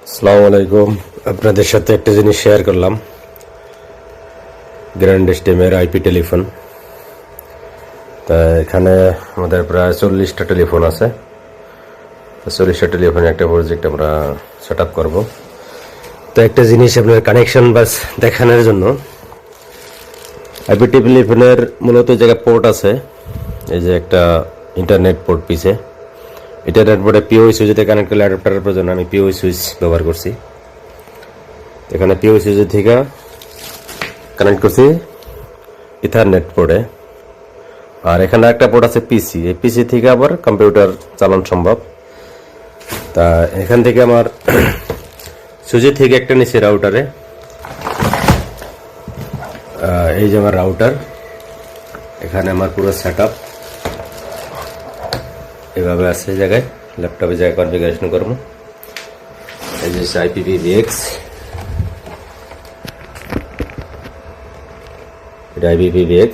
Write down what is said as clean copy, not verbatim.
আসসালামু আলাইকুম। আপনাদের সাথে একটা জিনিস শেয়ার করলাম। গ্র্যান্ড স্টেমের আইপি টেলিফোন। তা এখানে আমাদের প্রায় 40টা টেলিফোন আছে। 40টা টেলিফোনে একটা প্রজেক্ট আমরা সেট আপ করবো। তো একটা জিনিস আপনার কানেকশন বাস দেখানোর জন্য, আইপি টেলিফোনের মূলত জায়গায় পোর্ট আছে। এই যে একটা ইন্টারনেট পোর্ট পিছে, ইন্টারনেট পোর্টে পিওই সুইচে কানেক্ট করলে অ্যাডাপ্টারের প্রয়োজন। আমি পিওই সুইচ ব্যবহার করছি। এখানে পিওই সুইচ থেকে কানেক্ট করছি ইথারনেট পোর্টে। আর এখানে একটা পোর্ট আছে পিসি, এই পিসি থেকে আবার কম্পিউটার চালানো সম্ভব। তা এখান থেকে আমার সুইচ থেকে একটা নিচে রাউটারে, এই যে আমার রাউটার। এখানে আমার পুরো সেট আপ এভাবে আছে। জায়গায় ল্যাপটপে জায়গায় কনফিগারেশন করবো। এই যে IPv6, এটা IPv6।